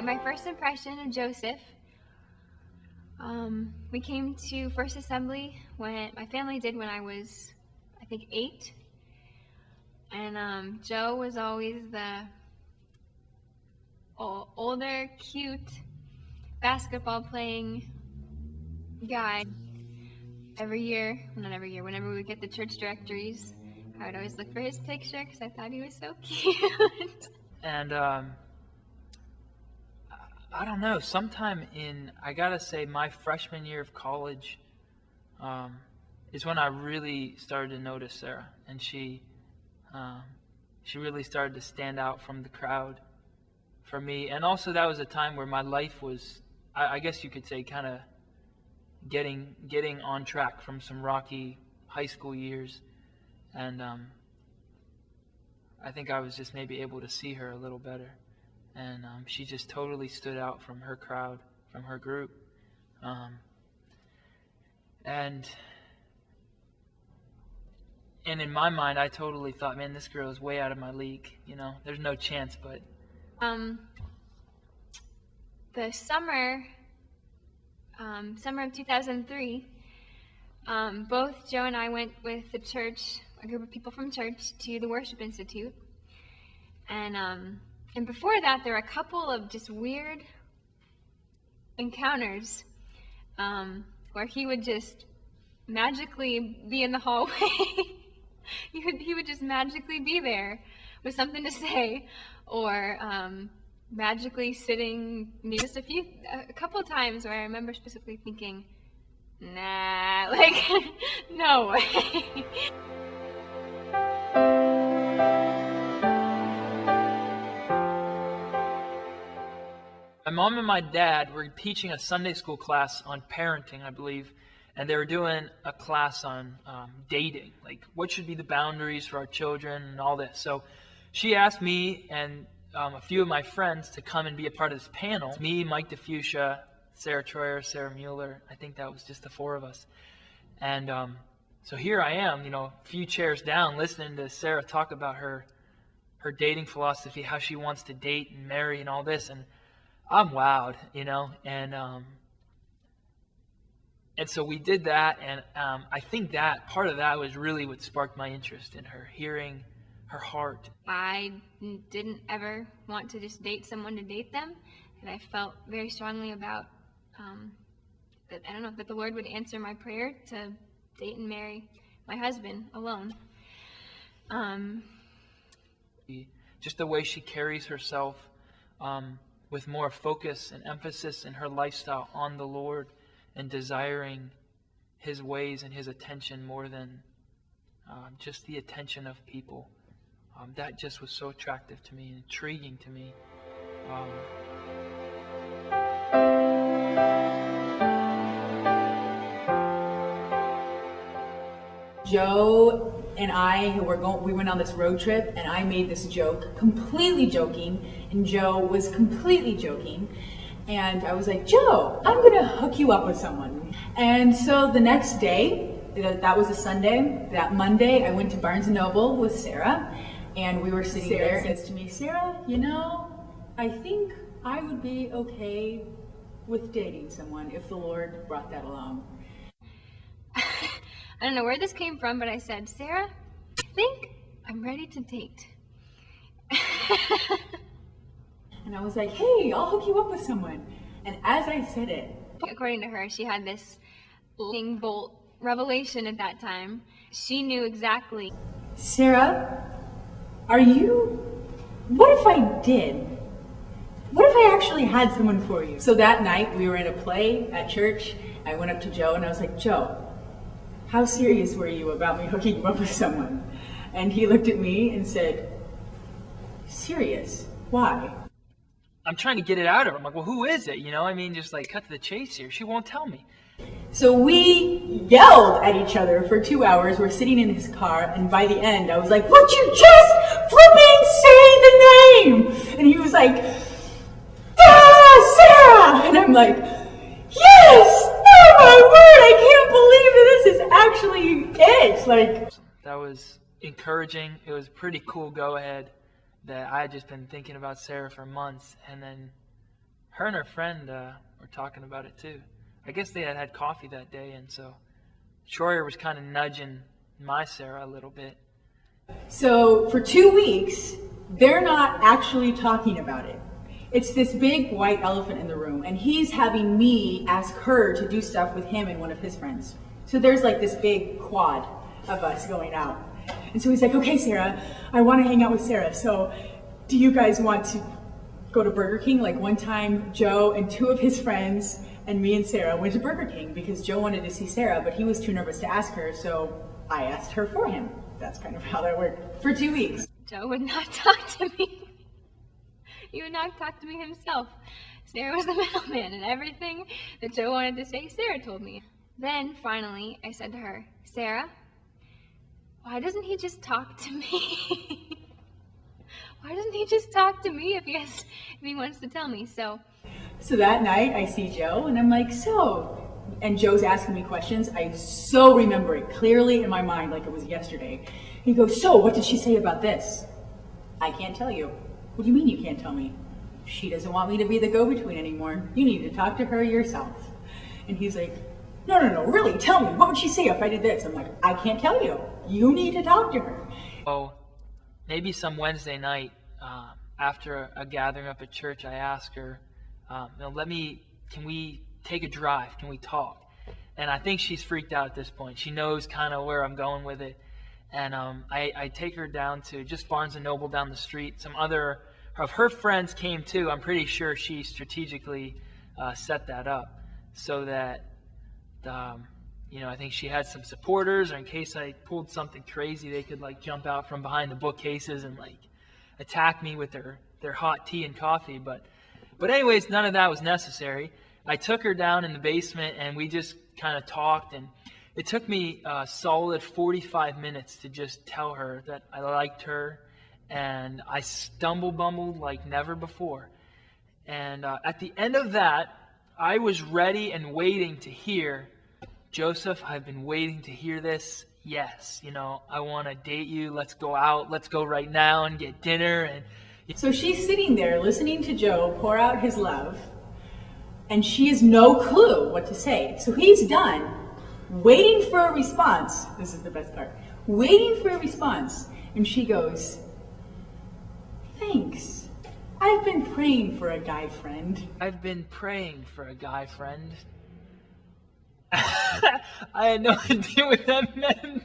my first impression of Joseph, we came to First Assembly when my family did when I was, I think, 8. And Joe was always the older, cute, basketball playing guy. Every year, well, not every year, whenever we would get the church directories, I would always look for his picture because I thought he was so cute. And I don't know, sometime in, I gotta say, my freshman year of college is when I really started to notice Sarah. And she really started to stand out from the crowd for me. And also that was a time where my life was, I guess you could say, kind of getting on track from some rocky high school years. And I think I was just maybe able to see her a little better. And she just totally stood out from her crowd, from her group. And in my mind, I totally thought, man, this girl is way out of my league. You know, there's no chance. But the summer of 2003, both Joe and I went with the church, a group of people from church, to the Worship Institute. And before that, there were a couple of just weird encounters where he would just magically be in the hallway. he would just magically be there with something to say, or magically sitting. Just a couple of times where I remember specifically thinking, nah, like, no way. My mom and my dad were teaching a Sunday school class on parenting, I believe, and they were doing a class on dating, like what should be the boundaries for our children and all this. So she asked me and a few of my friends to come and be a part of this panel. Me, Mike DeFucia, Sarah Troyer, Sarah Mueller. I think that was just the 4 of us. And so here I am, you know, a few chairs down, listening to Sarah talk about her dating philosophy, how she wants to date and marry and all this. And I'm wowed, you know, and so we did that, and I think that part of that was really what sparked my interest in her, hearing her heart. I didn't ever want to just date someone to date them, and I felt very strongly about that, I don't know, that the Lord would answer my prayer to date and marry my husband alone. Just the way she carries herself, with more focus and emphasis in her lifestyle on the Lord and desiring His ways and His attention more than just the attention of people. That just was so attractive to me and intriguing to me. Joe and I we went on this road trip, and I made this joke, completely joking, and Joe was completely joking. And I was like, Joe, I'm gonna hook you up with someone. And so the next day, that was a Sunday, that Monday, I went to Barnes & Noble with Sarah, and we were sitting there, and says to me, Sarah, you know, I think I would be okay with dating someone if the Lord brought that along. I don't know where this came from, but I said, Sarah, I think I'm ready to date. And I was like, hey, I'll hook you up with someone. And as I said it, according to her, she had this lightning bolt revelation at that time. She knew exactly. Sarah, what if I did? What if I actually had someone for you? So that night we were in a play at church. I went up to Joe and I was like, Joe, how serious were you about me hooking you up with someone? And he looked at me and said, serious? Why? I'm trying to get it out of her. I'm like, well, who is it? You know, I mean, just like cut to the chase here. She won't tell me. So we yelled at each other for 2 hours. We're sitting in his car, and by the end, I was like, would you just flipping say the name? And he was like, Sarah! And I'm like, yes! Oh my word, I can't believe that this is actually it! Like, that was encouraging. It was pretty cool go ahead that I had just been thinking about Sarah for months, and then her and her friend were talking about it too. I guess they had had coffee that day, and so Schroyer was kind of nudging my Sarah a little bit. So for 2 weeks, they're not actually talking about it. It's this big white elephant in the room, and he's having me ask her to do stuff with him and one of his friends. So there's like this big quad of us going out. And so he's like, okay, Sarah, I want to hang out with Sarah. So do you guys want to go to Burger King? Like one time, Joe and 2 of his friends and me and Sarah went to Burger King because Joe wanted to see Sarah, but he was too nervous to ask her, so I asked her for him. That's kind of how that worked for 2 weeks. Joe would not talk to me. He would not talk to me himself. Sarah was the middleman, and everything that Joe wanted to say, Sarah told me. Then, finally, I said to her, Sarah, why doesn't he just talk to me? Why doesn't he just talk to me if he wants to tell me? So that night, I see Joe, and I'm like, so, and Joe's asking me questions. I so remember it clearly in my mind like it was yesterday. He goes, so, what did she say about this? I can't tell you. What do you mean you can't tell me? She doesn't want me to be the go-between anymore. You need to talk to her yourself. And he's like, no, really, tell me. What would she say if I did this? I'm like, I can't tell you. You need to talk to her. Oh, maybe some Wednesday night after a gathering up at church, I asked her, can we take a drive? Can we talk? And I think she's freaked out at this point. She knows kind of where I'm going with it. And I take her down to just Barnes & Noble down the street. Some other of her friends came too. I'm pretty sure she strategically set that up so that, I think she had some supporters, or in case I pulled something crazy, they could like jump out from behind the bookcases and like attack me with their hot tea and coffee. But anyways, none of that was necessary. I took her down in the basement and we just kind of talked, and it took me a solid 45 minutes to just tell her that I liked her, and I bumbled like never before. And at the end of that, I was ready and waiting to hear, Joseph, I've been waiting to hear this. Yes, I want to date you. Let's go out. Let's go right now and get dinner. And so she's sitting there listening to Joe pour out his love, and she has no clue what to say. So he's done, waiting for a response. This is the best part. Waiting for a response. And she goes, thanks. I've been praying for a guy friend. I've been praying for a guy friend. I had no idea what that meant.